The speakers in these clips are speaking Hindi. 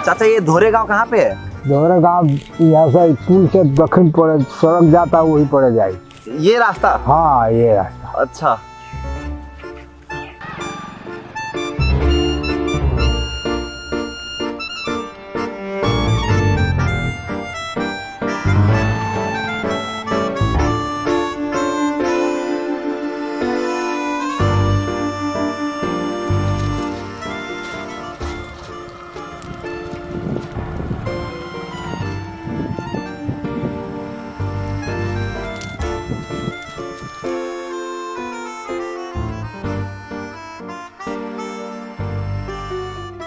चाचा ये धोरे गांव कहाँ पे है? दोहरा गाँव यहाँ से पुल से दक्षिण पड़े सड़क जाता वही पड़े जाए। ये रास्ता? हाँ ये रास्ता। अच्छा।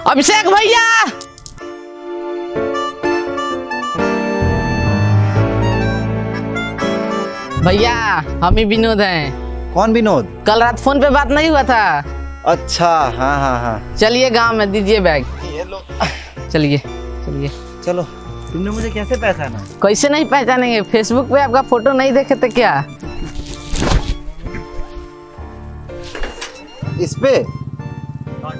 अभिषेक भैया, भैया हम ही विनोद हैं। कौन विनोद? कल रात फोन पे बात नहीं हुआ था? अच्छा हाँ हाँ हाँ। चलिए गांव में दीजिए बैग। ये लो। चलिए चलिए। चलो। तुमने मुझे कैसे पहचाना? कैसे नहीं पहचानेंगे, फेसबुक पे आपका फोटो नहीं देखे थे क्या? इस पे?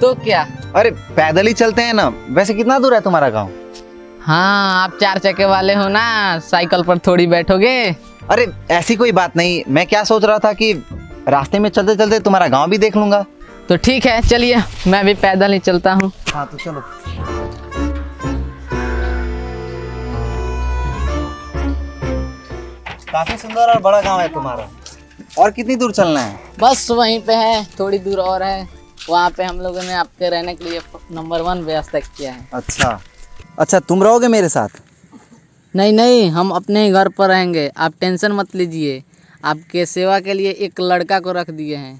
तो क्या? अरे पैदल ही चलते हैं ना। वैसे कितना दूर है तुम्हारा गांव? हाँ आप 4 चक्के वाले हो ना, साइकिल पर थोड़ी बैठोगे। अरे ऐसी कोई बात नहीं, मैं क्या सोच रहा था कि रास्ते में चलते चलते तुम्हारा गांव भी देख लूंगा। तो ठीक है चलिए, मैं भी पैदल ही चलता हूँ। हाँ तो चलो। काफी सुंदर और बड़ा गांव है तुम्हारा। और कितनी दूर चलना है? बस वहीं पे है, थोड़ी दूर और है। वहाँ पे हम लोगों ने आपके रहने के लिए नंबर 1 व्यवस्था किया है। अच्छा अच्छा, तुम रहोगे मेरे साथ? नहीं नहीं, हम अपने ही घर पर रहेंगे, आप टेंशन मत लीजिए। आपके सेवा के लिए एक लड़का को रख दिए हैं।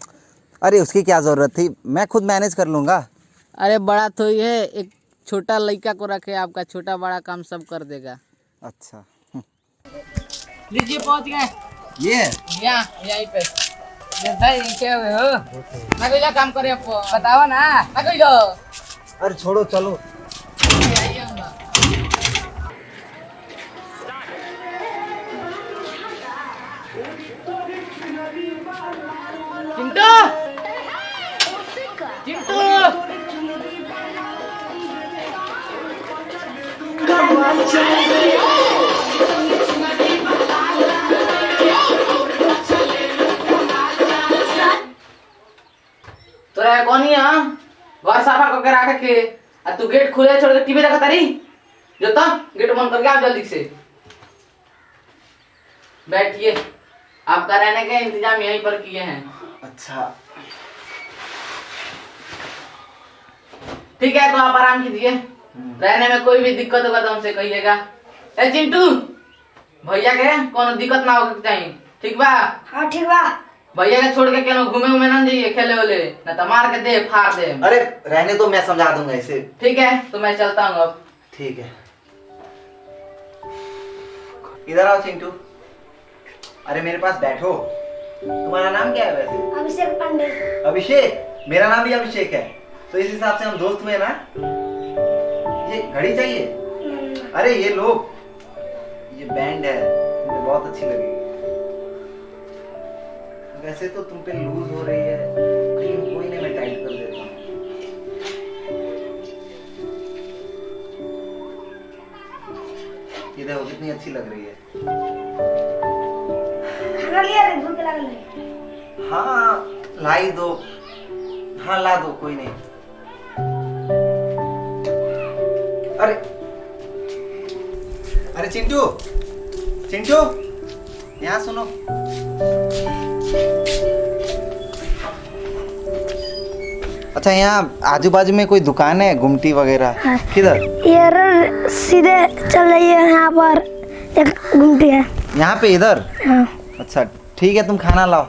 अरे उसकी क्या जरूरत थी, मैं खुद मैनेज कर लूंगा। अरे बड़ा तो ये एक छोटा लड़का को रखे, आपका छोटा बड़ा काम सब कर देगा। अच्छा लीजिए पहुँच गए। ये यहीं पे हुए हो ना, कोई काम करे बताओ ना, ना कोई लो। अरे छोड़ो चलो। चिंटू चिंटू तोरा कौन है? घर साफा करके रखे के आ तू गेट खुले छोड़ के टीवी देखा तारी। जो तो गेट बंद करके आप जल्दी से बैठिए, आपका रहने का इंतजाम यहीं पर किए हैं। अच्छा ठीक है, तो आप आराम कीजिए। रहने में कोई भी दिक्कत होगा तो हमसे कहिएगा। ए चिंटू भैया के कोनो दिक्कत ना होगा चाहिए, ठीक बा? हाँ ठीक बा। भैया के छोड़ के केनो घूमे उमे ना जाइए, खेले वाले ना तो मार के दे फाड़ दे। अरे रहने तो मैं समझा दूंगा इसे। ठीक है तो मैं चलता हूँ अब। ठीक है। इधर आओ चिंटू। अरे मेरे पास बैठो। तुम्हारा नाम क्या है वैसे? अभिषेक पांडे। अभिषेक? मेरा नाम भी अभिषेक है, तो इस हिसाब से हम दोस्त हुए ना। ये घड़ी चाहिए? अरे ये लो, ये बैंड है, मुझे बहुत अच्छी लगी। वैसे तो तुम पे लूज हो रही है, लेकिन कोई नहीं, मैं टाइट कर देता हूँ। ये देखो कितनी अच्छी लग रही है। खाना लिया रे, भूख लगल है। हाँ लाई दो। हाँ ला दो, कोई नहीं। अरे अरे चिंटू चिंटू, यहाँ सुनो। अच्छा यहाँ आजू बाजू में कोई दुकान है गुमटी वगैरह? हाँ। किधर? ये सीधे चल जाइए, यहाँ पर एक गुमटी है। यहाँ पे इधर? हाँ। अच्छा ठीक है, तुम खाना लाओ।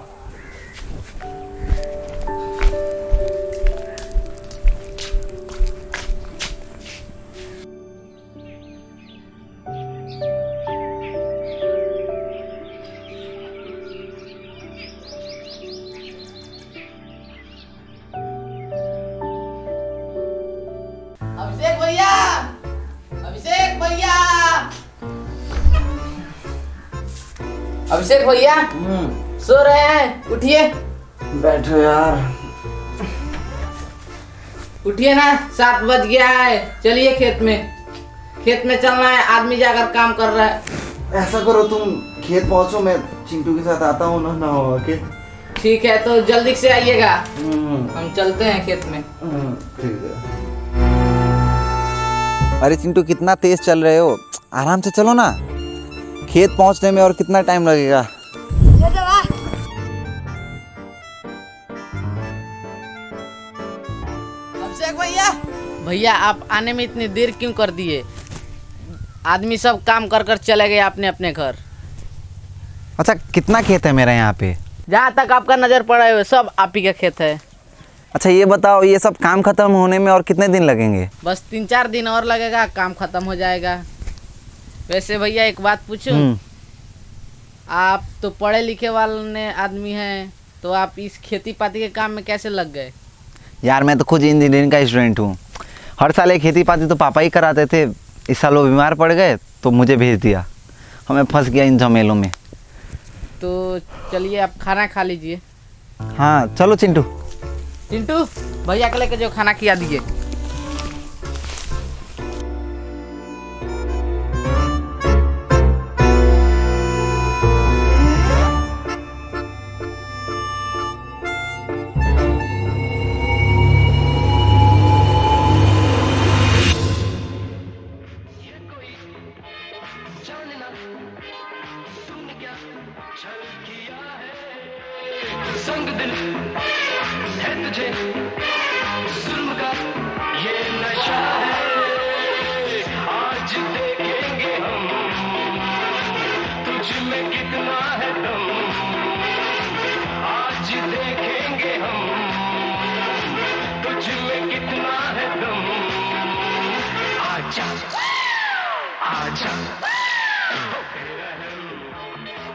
अभिषेक भैया, अभिषेक भैया, अभिषेक भैया सो रहे हैं, उठिए। बैठो यार। उठिए ना, 7 बज गया है, चलिए खेत में। खेत में चलना है, आदमी जाकर काम कर रहा है। ऐसा करो तुम खेत पहुंचो, मैं चिंटू के साथ आता हूँ ना हो के। ठीक है तो जल्दी से आइएगा, हम चलते हैं खेत में। ठीक है। अरे चिंटू कितना तेज चल रहे हो, आराम से चलो ना, खेत पहुंचने में और कितना टाइम लगेगा। अभिषेक भैया, भैया आप आने में इतनी देर क्यों कर दिए? आदमी सब काम कर कर चले गए अपने अपने घर। अच्छा कितना खेत है मेरा यहाँ पे? जहाँ तक आपका नजर पड़ा है सब आप ही का खेत है। अच्छा ये बताओ, ये सब काम खत्म होने में और कितने दिन लगेंगे? बस 3-4 दिन और लगेगा, काम खत्म हो जाएगा। वैसे भैया एक बात पूछूं, आप तो पढ़े लिखे वाले आदमी हैं, तो आप इस खेती पाती के काम में कैसे लग गए? यार मैं तो खुद इंजीनियरिंग का स्टूडेंट हूँ, हर साल ये खेती पाती तो पापा ही कराते थे। इस साल वो बीमार पड़ गए तो मुझे भेज दिया, हमें फंस गया इन झमेलों में। तो चलिए आप खाना खा लीजिए। हाँ चलो चिंटू। चिंटू भैया को लेकर जो खाना खिला दीजिए। संग दिल है तुझे जुल्म का ये नशा है, आज देखेंगे हम तुझ में कितना है दम, आज देखेंगे हम तुझ में कितना है दम। आजा आजा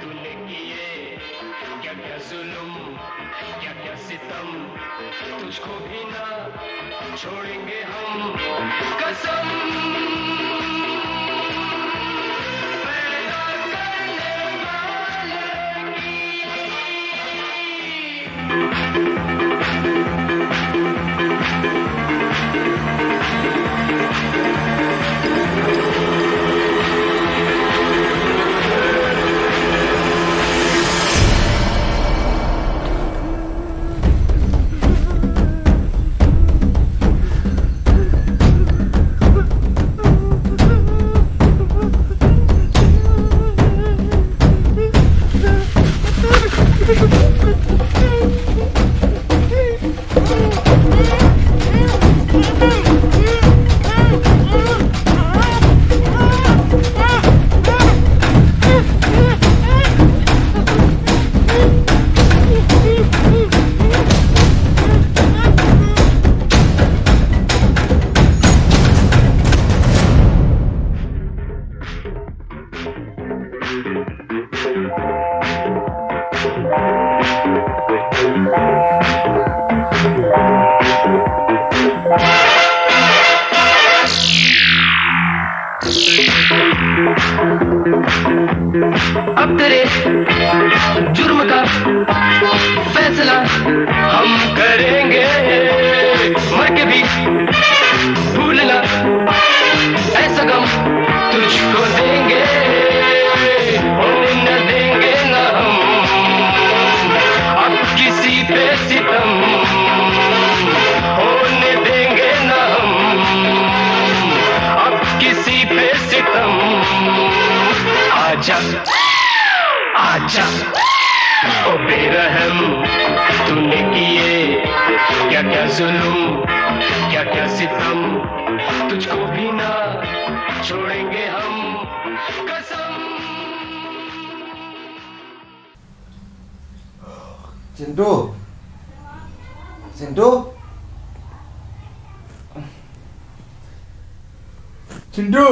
तूने किए क्या क्या जुल्म क्या क्या सितम, तुझको भी ना छोड़ेंगे हम कसम। पैदा करने वाले अब तेरे जुर्म का फैसला हम करेंगे, मर के भी भूलना ऐसा गम तुझको देंगे, होने देंगे ना हम अब किसी पे सितम, होने देंगे ना हम अब किसी पे सितम। आजा आजा ओ बेरहम तूने किए क्या क्या जुल्म क्या क्या सितम, तुझको भी ना छोड़ेंगे हम कसम। चिंटू चिंटू चिंटू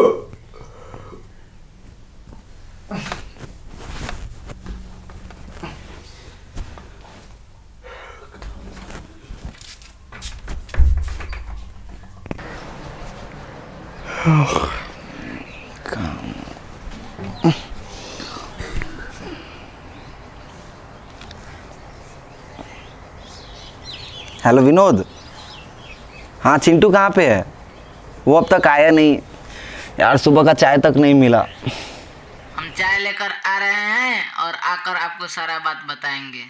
हेलो विनोद। हाँ चिंटू कहाँ पे है? वो अब तक आया नहीं। यार सुबह का चाय तक नहीं मिला। हम चाय लेकर आ रहे हैं और आकर आपको सारा बात बताएंगे।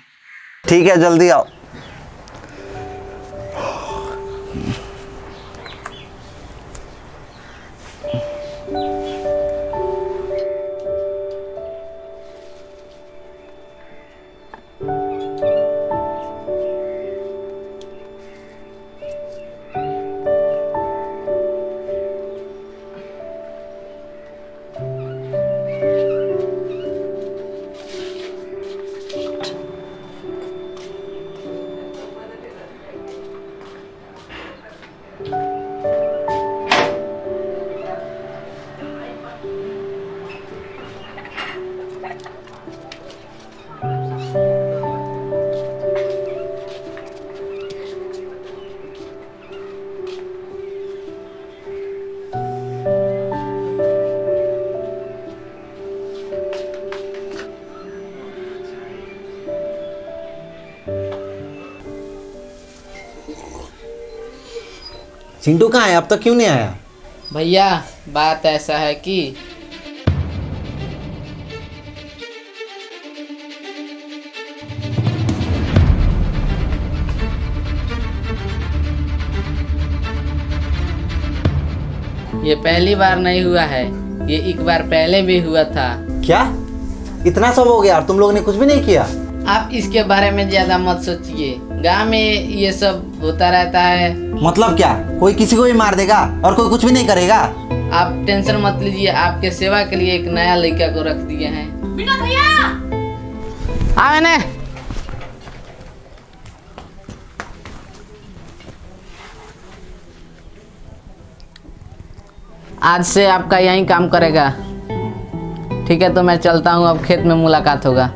ठीक है, जल्दी आओ। चिंटू कहाँ है? अब तक क्यों नहीं आया? भैया बात ऐसा है कि ये पहली बार नहीं हुआ है, ये एक बार पहले भी हुआ था। क्या? इतना सब हो गया और तुम लोगों ने कुछ भी नहीं किया? आप इसके बारे में ज्यादा मत सोचिए, गांव में ये सब होता रहता है। मतलब क्या? कोई किसी को भी मार देगा और कोई कुछ भी नहीं करेगा? आप टेंशन मत लीजिए, आपके सेवा के लिए एक नया लड़का को रख दिए हैं। विनोद भैया हाँ मैंने आज से आपका यही काम करेगा। ठीक है, तो मैं चलता हूँ, अब खेत में मुलाकात होगा।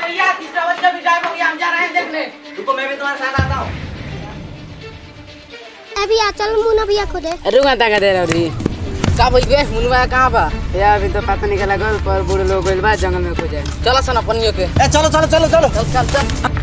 भैया तीसरा बच्चा भी गायब हो गया, हम जा रहे हैं देखने। रुको, मैं भी तुम्हारे साथ आता हूँ। अभी आ चल मुन्ना भैया को दे। रुका तक दे रही का बोल गए मुनवा कहां बा यार? अभी तो पता नहीं लगा पर बूढ़े लोग गइल बा जंगल में खोजे। चलो सन अपनियो के। ए चलो चलो चलो चलो चल चल चल।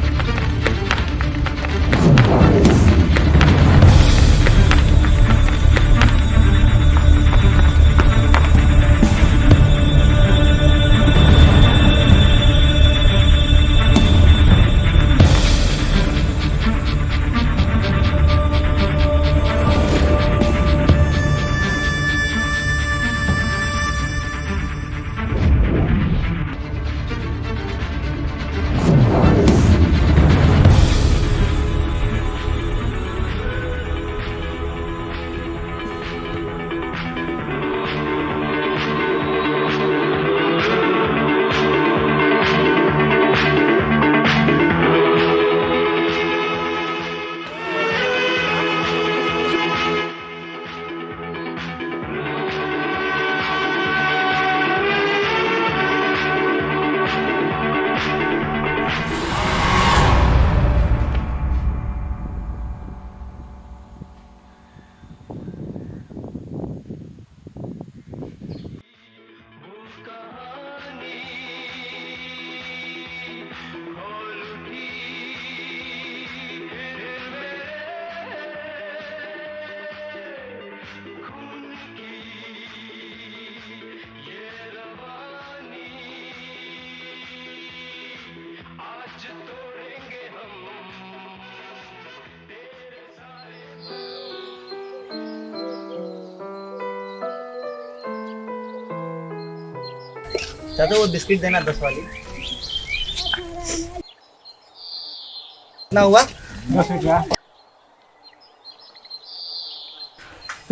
चाचा वो बिस्किट देना 10 वाली। कितना हुआ?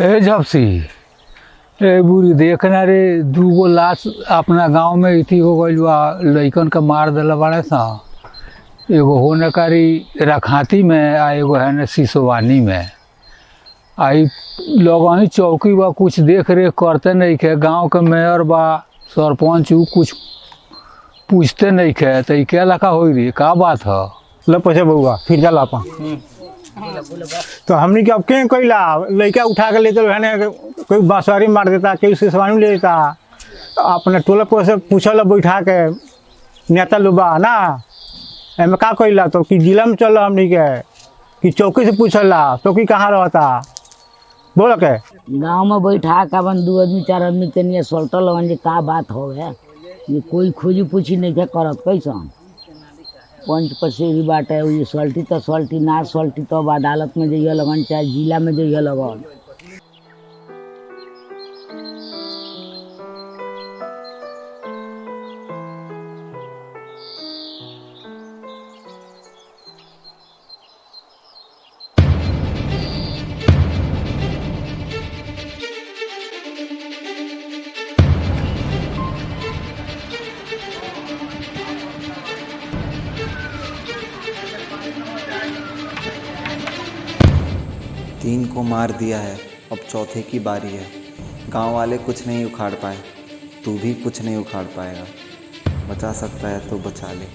ए झपसी, ए बुरी देखना रे, दूगो लाश अपना गांव में इथी हो गइल बा, लइकन का मार देला बाड़े सा। एगो होने कारी रखाती में आ एगो है न सिसोवानी में। आई लोगन चौकी बा कुछ देख रेख करते नहीं खे, गांव के मेयर बा सरपंच उ कुछ पूछते नहीं खे, तो क्या लखा हो रही का बात है? लो पैसे बउआ फिर जा लापा। तो हमने क्या क्या कैला लड़का उठा के लेते रहने, कोई बांसुरी मार देता, कोई सिसवानी ले देता, अपने टोला पर से पूछल बैठा के नेता लोबा ना एम का कैला। तो कि जिला में चल हमने के कि चौकी से पूछला चौकी कहाँ रहता बोल के गांव में बैठा के अपन 2 आदमी 4 आदमी के लिए सोल्टर लगन जे का बात हो है, ये कोई खोजी पूछी नहीं के करत कैसन पंच पसेरी बात है। ये सल्टी तो सल्टी ना सल्टी तो अदालत में जाइए लगन चाहे जिला में जाइए लगन। तीन को मार दिया है, अब चौथे की बारी है। गांव वाले कुछ नहीं उखाड़ पाए, तू भी कुछ नहीं उखाड़ पाएगा। बचा सकता है तो बचा ले।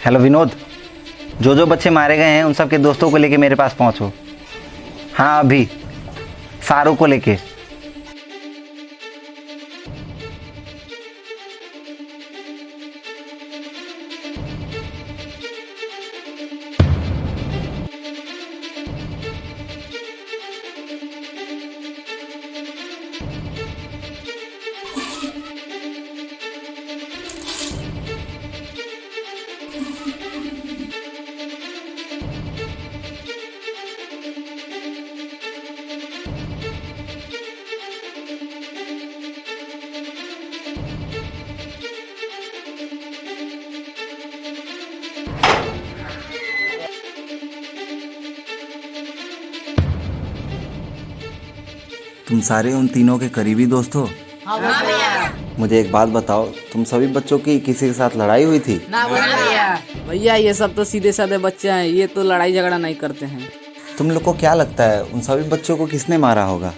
हेलो विनोद, जो बच्चे मारे गए हैं उन सब के दोस्तों को लेके मेरे पास पहुंचो। हाँ अभी सारों को लेके। तुम सारे उन तीनों के करीबी दोस्त हो? हाँ भैया। मुझे एक बात बताओ, तुम सभी बच्चों की किसी के साथ लड़ाई हुई थी? ना भैया। भैया ये सब तो सीधे साधे बच्चे हैं, ये तो लड़ाई झगड़ा नहीं करते हैं। तुम लोग को क्या लगता है उन सभी बच्चों को किसने मारा होगा?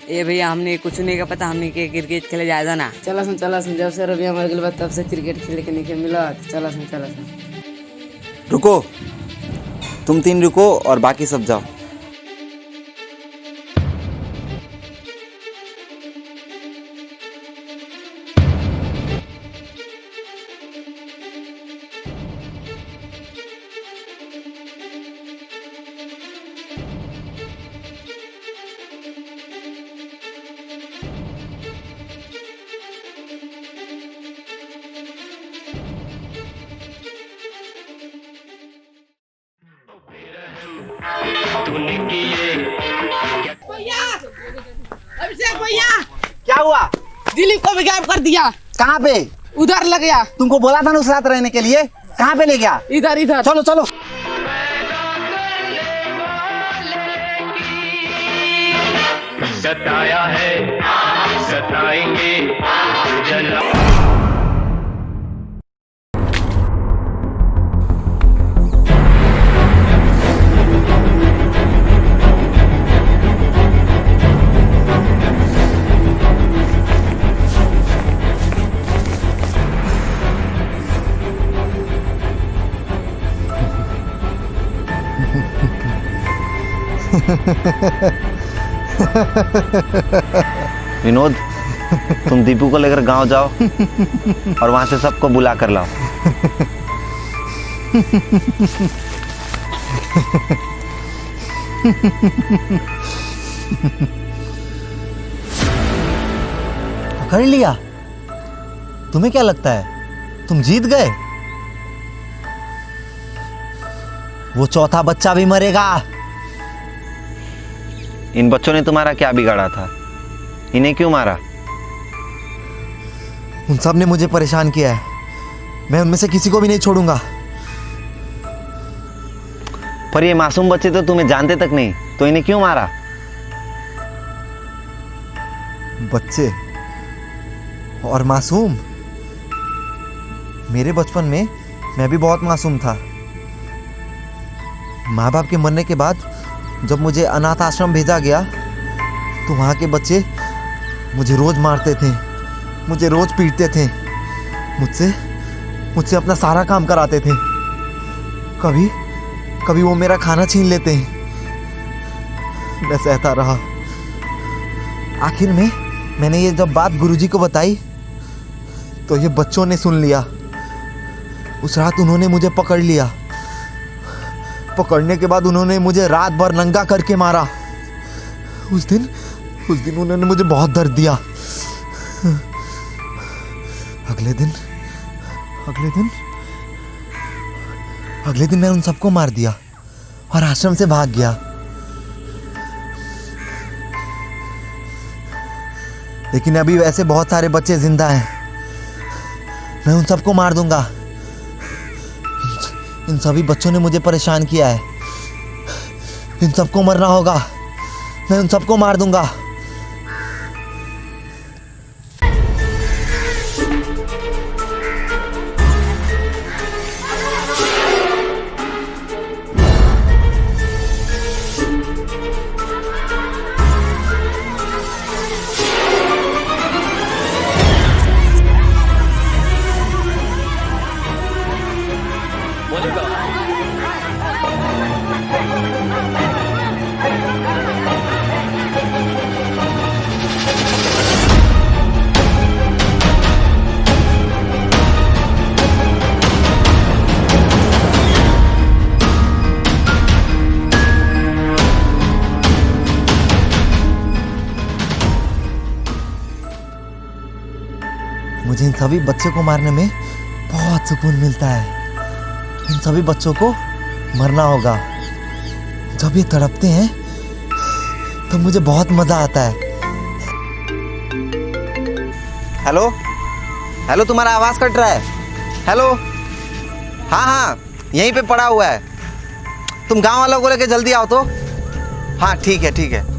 ए भैया हमने कुछ नहीं का पता, हमने के क्रिकेट खेले जाए था ना। चला सुन जब से रबिया मर गई तब से क्रिकेट खेले के नहीं मिला। चला सुन। रुको, तुम 3 रुको और बाकी सब जाओ। अभिषेक भैया, क्या हुआ? दिलीप को भी गायब कर दिया। कहाँ पे? उधर लग गया। तुमको बोला था ना उस रात रहने के लिए, कहाँ पे ले गया? इधर। चलो चलो। सताया है, सताएंगे जला। विनोद, तुम दीपू को लेकर गांव जाओ और वहां से सबको बुला कर लाओ। पकड़ लिया? तुम्हें क्या लगता है तुम जीत गए? वो चौथा बच्चा भी मरेगा। इन बच्चों ने तुम्हारा क्या बिगाड़ा था? इन्हें क्यों मारा? उन सब ने मुझे परेशान किया है, मैं उनमें से किसी को भी नहीं छोड़ूंगा। पर ये मासूम बच्चे तो तुम्हें जानते तक नहीं, तो इन्हें क्यों मारा? बच्चे और मासूम? मेरे बचपन में मैं भी बहुत मासूम था। माँ बाप के मरने के बाद जब मुझे अनाथ आश्रम भेजा गया तो वहाँ के बच्चे मुझे रोज़ मारते थे, मुझे रोज़ पीटते थे, मुझसे अपना सारा काम कराते थे। कभी वो मेरा खाना छीन लेते। मैं सहता रहा। आखिर में मैंने ये जब बात गुरुजी को बताई तो ये बच्चों ने सुन लिया। उस रात उन्होंने मुझे पकड़ लिया। पकड़ने के बाद उन्होंने मुझे रात भर नंगा करके मारा। उस दिन उन्होंने मुझे बहुत दर्द दिया। अगले दिन मैं उन सबको मार दिया और आश्रम से भाग गया। लेकिन अभी वैसे बहुत सारे बच्चे जिंदा हैं। मैं उन सबको मार दूंगा। इन सभी बच्चों ने मुझे परेशान किया है। इन सबको मरना होगा। मैं उन सबको मार दूंगा। मुझे इन सभी बच्चों को मारने में बहुत सुकून मिलता है। इन सभी बच्चों को मरना होगा। जब ये तड़पते हैं तो मुझे बहुत मजा आता है। हेलो, तुम्हारा आवाज कट रहा है। हेलो, हाँ, यहीं पे पड़ा हुआ है। तुम गांव वालों को लेके जल्दी आओ तो। हाँ, ठीक है।